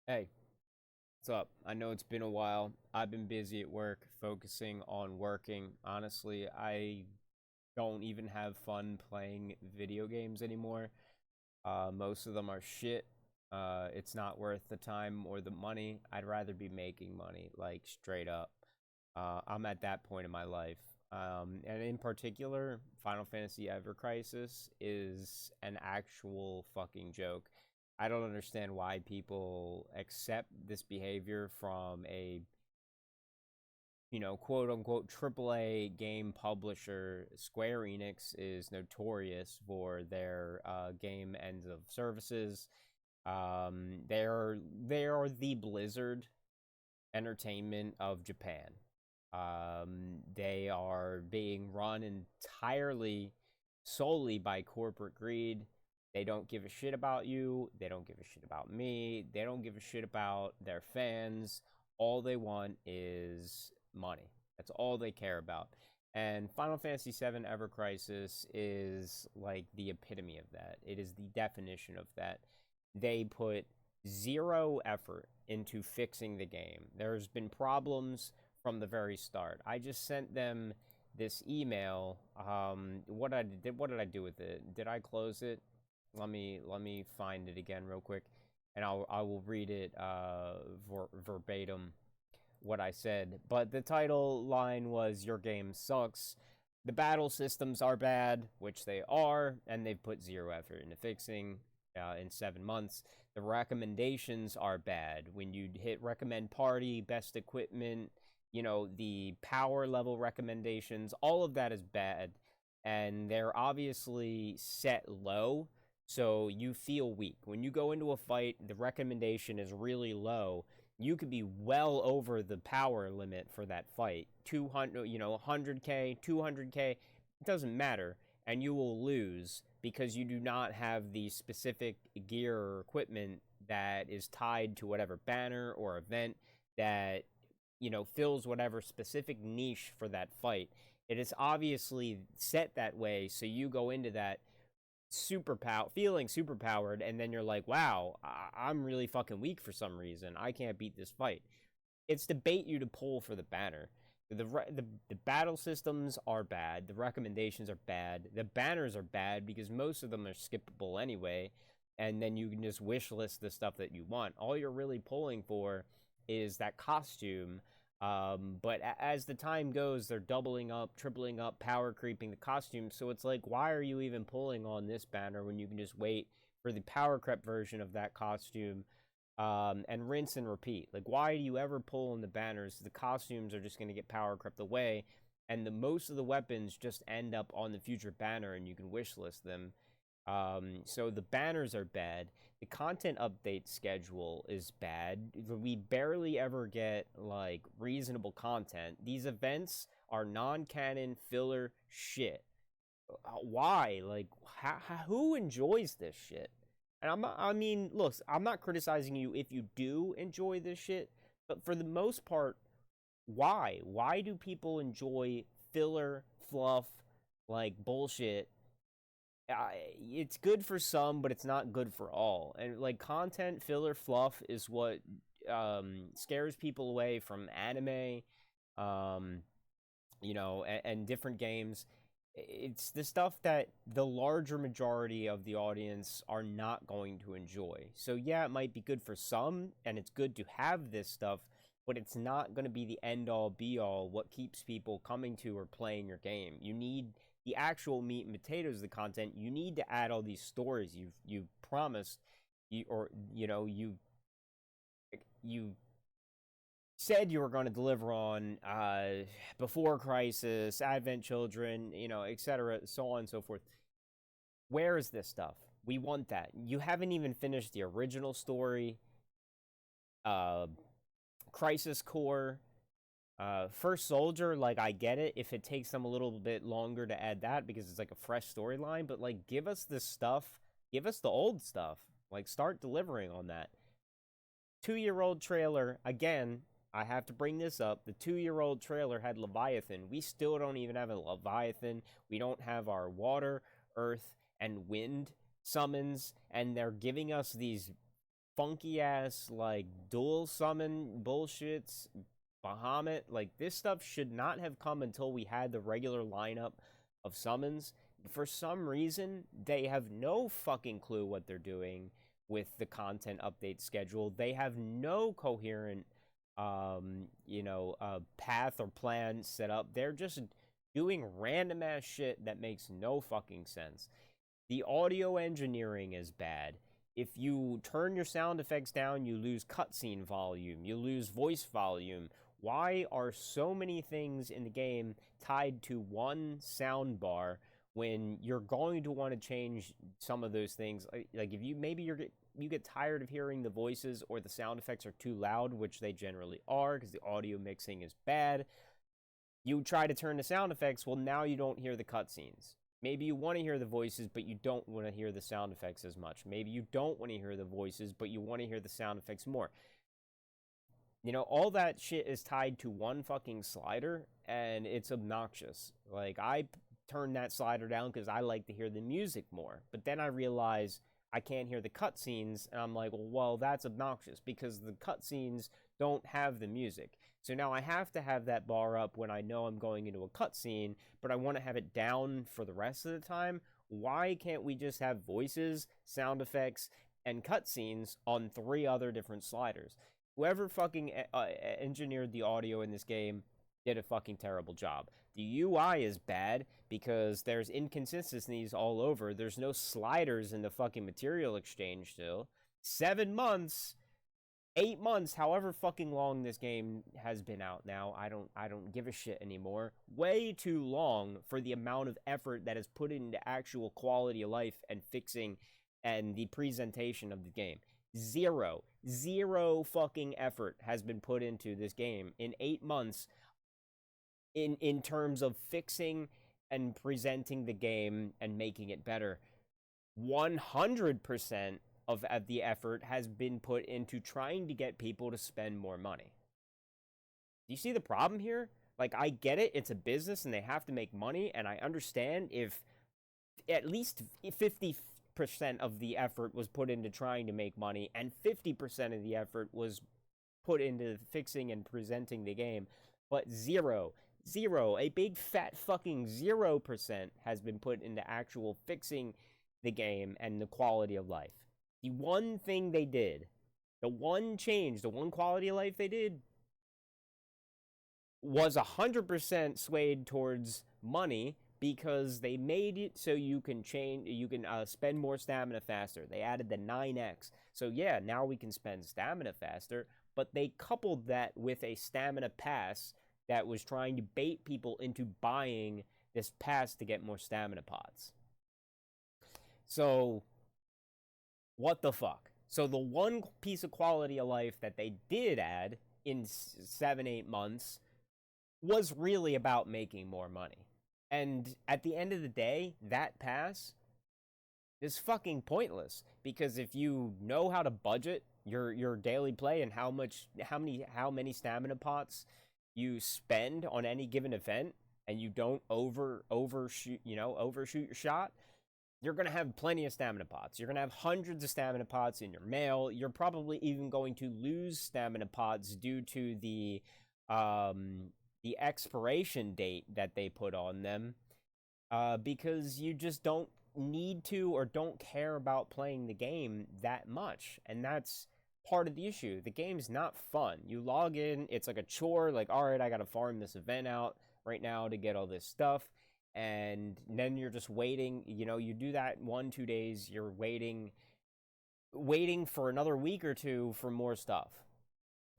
Hey, what's up? I know it's been a while. I've been busy at work, focusing on working. Honestly, I don't even have fun playing video games anymore. Most of them are shit. It's not worth the time or the money. I'd rather be making money, like straight up. I'm at that point in my life. And in particular, Final Fantasy Ever Crisis is an actual fucking joke. I don't understand why people accept this behavior from a, quote unquote AAA game publisher. Square Enix is notorious for their game ends of services. They are the Blizzard entertainment of Japan. They are being run entirely solely by corporate greed. They don't give a shit about you. They don't give a shit about me. They don't give a shit about their fans. All they want is money. That's all they care about. And Final Fantasy VII Ever Crisis is like the epitome of that. It is the definition of that. They put zero effort into fixing the game. There's been problems from the very start. I just sent them this email. What did I do with it? Did I close it? Let me find it again real quick, and I will read it verbatim what I said. But the title line was "Your game sucks." The battle systems are bad, which they are, and they've put zero effort into fixing in 7 months. The recommendations are bad. When you hit recommend party, best equipment, the power level recommendations, all of that is bad. And they're obviously set low, so you feel weak. When you go into a fight, the recommendation is really low. You could be well over the power limit for that fight. 200, 100k, 200k, it doesn't matter. And you will lose because you do not have the specific gear or equipment that is tied to whatever banner or event that fills whatever specific niche for that fight. It is obviously set that way, so you go into that feeling super powered, and then you're like, wow, I'm really fucking weak for some reason. I can't beat this fight. It's to bait you to pull for the banner. The battle systems are bad. The recommendations are bad. The banners are bad because most of them are skippable anyway, and then you can just wish list the stuff that you want. All you're really pulling for is that costume. But as the time goes, they're doubling up, tripling up, power creeping the costume. So it's like, why are you even pulling on this banner when you can just wait for the power creep version of that costume, and rinse and repeat? Like, why do you ever pull on the banners? The costumes are just going to get power crept away, and most of the weapons just end up on the future banner, and you can wish list them. So the banners are bad. The content update schedule is bad. We barely ever get like reasonable content. These events are non-canon filler shit. Why? Like, who enjoys this shit? And I mean, look, I'm not criticizing you if you do enjoy this shit, but for the most part, why? Why do people enjoy filler, fluff, like bullshit? It's good for some, but it's not good for all. And like content filler fluff is what scares people away from anime, um, and different games. It's the stuff that the larger majority of the audience are not going to enjoy. So yeah, it might be good for some, and it's good to have this stuff, but it's not going to be the end all be all. What keeps people coming to or playing your game? You need the actual meat and potatoes of the content. You need to add all these stories you've promised, you said you were going to deliver on, before Crisis, Advent Children, etc., so on and so forth. Where is this stuff? We want that. You haven't even finished the original story. Uh, Crisis Core, First Soldier, like, I get it if it takes them a little bit longer to add that because it's like a fresh storyline, but like, give us this stuff. Give us the old stuff. Like, start delivering on that. 2-year-old trailer, again, I have to bring this up. The 2-year-old trailer had Leviathan. We still don't even have a Leviathan. We don't have our water, earth, and wind summons, and they're giving us these funky ass like dual summon bullshits, Bahamut. Like this stuff should not have come until we had the regular lineup of summons. For some reason, they have no fucking clue what they're doing with the content update schedule. They have no coherent path or plan set up. They're just doing random ass shit that makes no fucking sense. The audio engineering is bad. If you turn your sound effects down, you lose cutscene volume, you lose voice volume. Why are so many things in the game tied to one sound bar when you're going to want to change some of those things? Like if you get tired of hearing the voices or the sound effects are too loud, which they generally are because the audio mixing is bad. You try to turn the sound effects, well, now you don't hear the cutscenes. Maybe you want to hear the voices, but you don't want to hear the sound effects as much. Maybe you don't want to hear the voices, but you want to hear the sound effects more. All that shit is tied to one fucking slider, and it's obnoxious. Like, I turn that slider down because I like to hear the music more. But then I realize I can't hear the cutscenes, and I'm like, well, that's obnoxious because the cutscenes don't have the music. So now I have to have that bar up when I know I'm going into a cutscene, but I want to have it down for the rest of the time. Why can't we just have voices, sound effects, and cutscenes on 3 other different sliders? Whoever fucking engineered the audio in this game did a fucking terrible job. The UI is bad because there's inconsistencies all over. There's no sliders in the fucking material exchange still. 7 months, 8 months, however fucking long this game has been out now. I don't give a shit anymore. Way too long for the amount of effort that is put into actual quality of life and fixing and the presentation of the game. Zero fucking effort has been put into this game in 8 months in terms of fixing and presenting the game and making it better. 100% of the effort has been put into trying to get people to spend more money. Do you see the problem here? Like, I get it, it's a business and they have to make money, and I understand if at least 50% of the effort was put into trying to make money and 50% of the effort was put into fixing and presenting the game, but zero, a big fat fucking 0% has been put into actual fixing the game and the quality of life. The one thing they did, the one change, the one quality of life they did was 100% swayed towards money because they made it so you can spend more stamina faster. They added the 9x. So yeah, now we can spend stamina faster, but they coupled that with a stamina pass that was trying to bait people into buying this pass to get more stamina pots. So what the fuck? So the one piece of quality of life that they did add in 7-8 months was really about making more money. And at the end of the day, that pass is fucking pointless because if you know how to budget your daily play and how many stamina pots you spend on any given event and you don't overshoot your shot, you're going to have plenty of stamina pots. You're going to have hundreds of stamina pots in your mail. You're probably even going to lose stamina pots due to the expiration date that they put on them because you just don't need to or don't care about playing the game that much. And that's part of the issue. The game's not fun. You log in, it's like a chore, like, all right, I got to farm this event out right now to get all this stuff. And then you're just waiting. You do that 1-2 days. You're waiting for another week or two for more stuff.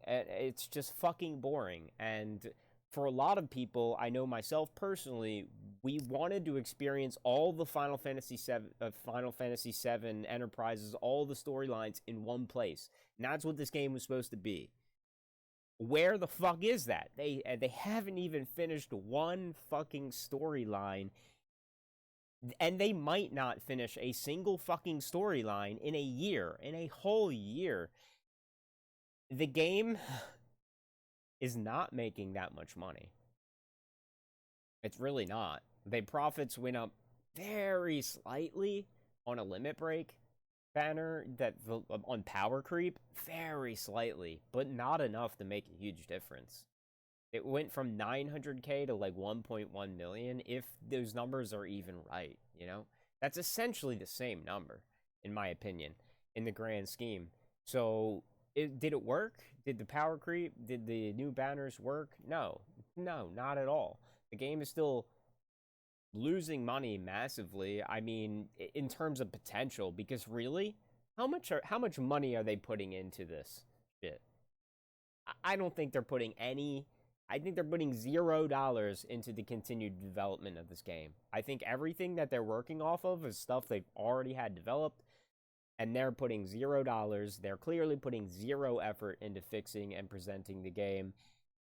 It's just fucking boring. And for a lot of people, I know myself personally, we wanted to experience all the Final Fantasy VII Enterprises, all the storylines in one place. And that's what this game was supposed to be. Where the fuck is that? They haven't even finished one fucking storyline, and they might not finish a single fucking storyline in a whole year. The game is not making that much money. It's really not. The profits went up very slightly on a limit break, banner that on power creep very slightly, but not enough to make a huge difference. It went from 900K to like 1.1 million, if those numbers are even right, you know? That's essentially the same number, in my opinion, in the grand scheme. So, did it work? Did the power creep? Did the new banners work? No. No, not at all. The game is still losing money massively. I mean, in terms of potential, because really, how much money are they putting into this shit? I don't think they're putting any. I think they're putting $0 into the continued development of this game. I think everything that they're working off of is stuff they've already had developed, and they're putting $0. They're clearly putting zero effort into fixing and presenting the game.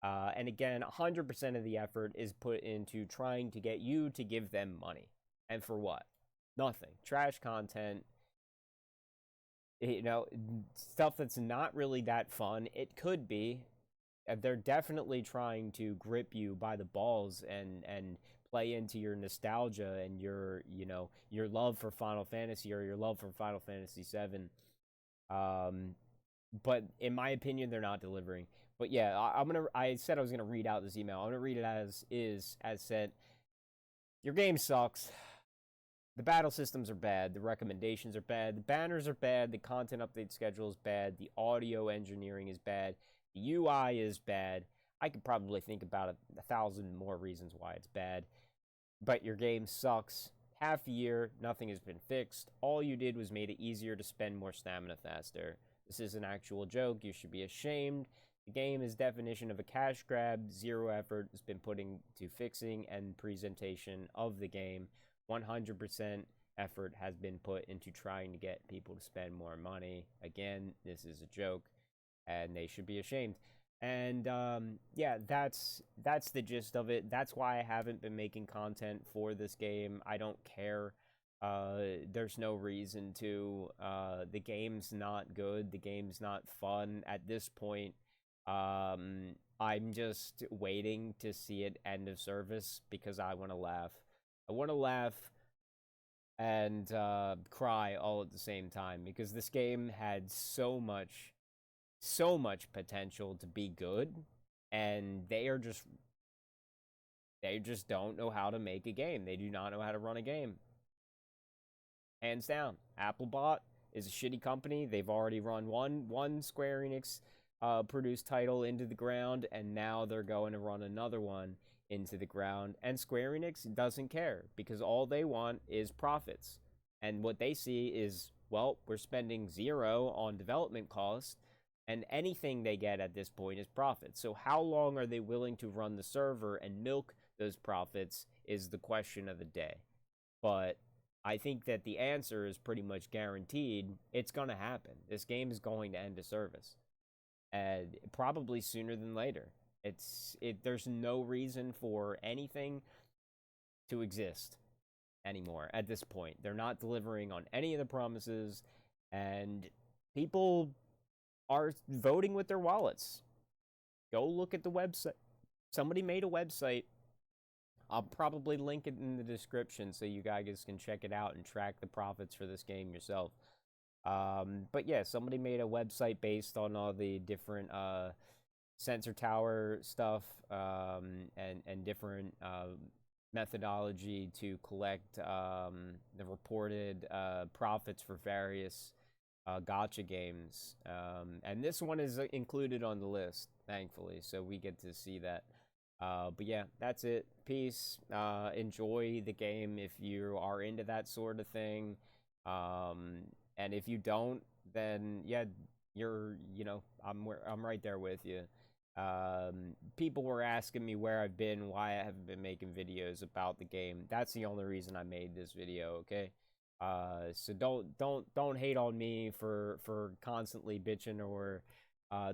And again, 100% of the effort is put into trying to get you to give them money. And for what? Nothing. Trash content, you know, stuff that's not really that fun. It could be. They're definitely trying to grip you by the balls and play into your nostalgia and your, you know, your love for Final Fantasy or your love for Final Fantasy VII. But in my opinion, they're not delivering. But yeah, I said I was gonna read out this email. I'm gonna read it as is, as said. Your game sucks. The battle systems are bad. The recommendations are bad. The banners are bad. The content update schedule is bad. The audio engineering is bad. The UI is bad. I could probably think about 1,000 more reasons why it's bad. But your game sucks. Half a year, nothing has been fixed. All you did was made it easier to spend more stamina faster. This is an actual joke. You should be ashamed. The game is definition of a cash grab. Zero effort has been put into fixing and presentation of the game. 100% effort has been put into trying to get people to spend more money. Again, this is a joke, and they should be ashamed. And yeah, that's the gist of it. That's why I haven't been making content for this game. I don't care. There's no reason to. The game's not good. The game's not fun at this point. I'm just waiting to see it end of service because I want to laugh. I want to laugh and cry all at the same time because this game had so much potential to be good, and they just don't know how to make a game. They do not know how to run a game. Hands down. Applebot is a shitty company. They've already run one Square Enix produced title into the ground, and now they're going to run another one into the ground. And Square Enix doesn't care because all they want is profits. And what they see is, well, we're spending zero on development costs, and anything they get at this point is profit. So how long are they willing to run the server and milk those profits is the question of the day. But I think that the answer is pretty much guaranteed. It's going to happen. This game is going to end a service. And probably sooner than later. There's no reason for anything to exist anymore at this point. They're not delivering on any of the promises, and people are voting with their wallets. Go look at the website. Somebody made a website. I'll probably link it in the description so you guys can check it out and track the profits for this game yourself. But yeah, somebody made a website based on all the different sensor tower stuff and different methodology to collect the reported profits for various gacha games. And this one is included on the list, thankfully, so we get to see that. But yeah, that's it. Peace. Enjoy the game if you are into that sort of thing. And if you don't, then yeah, I'm right there with you. People were asking me where I've been, why I haven't been making videos about the game. That's the only reason I made this video, okay? So don't hate on me for constantly bitching or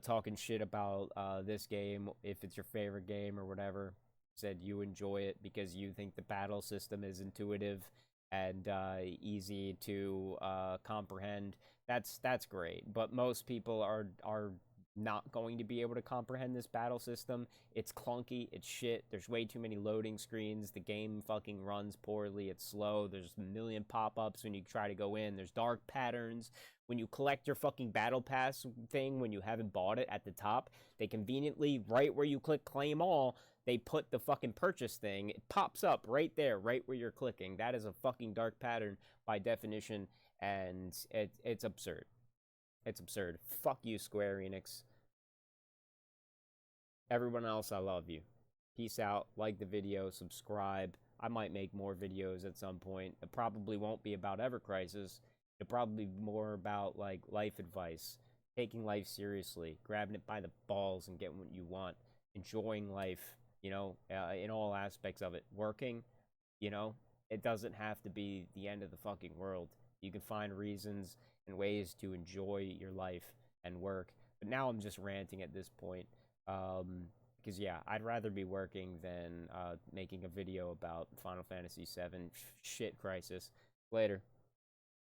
talking shit about this game if it's your favorite game or whatever. Said you enjoy it because you think the battle system is intuitive and easy to comprehend. That's great, but most people are not going to be able to comprehend this battle system. It's clunky, it's shit, there's way too many loading screens, the game fucking runs poorly, it's slow, there's a million pop-ups when you try to go in, there's dark patterns. When you collect your fucking battle pass thing, when you haven't bought it at the top, they conveniently, right where you click claim all, they put the fucking purchase thing. It pops up right there, right where you're clicking. That is a fucking dark pattern by definition, and it's absurd. It's absurd. Fuck you, Square Enix. Everyone else, I love you. Peace out. Like the video, subscribe. I might make more videos at some point. It probably won't be about Ever Crisis. It'll probably be more about, like, life advice. Taking life seriously. Grabbing it by the balls and getting what you want. Enjoying life, you know, in all aspects of it. Working, you know, it doesn't have to be the end of the fucking world. You can find reasons and ways to enjoy your life and work. But now I'm just ranting at this point. Because, yeah, I'd rather be working than making a video about Final Fantasy VII Shit Crisis. Later.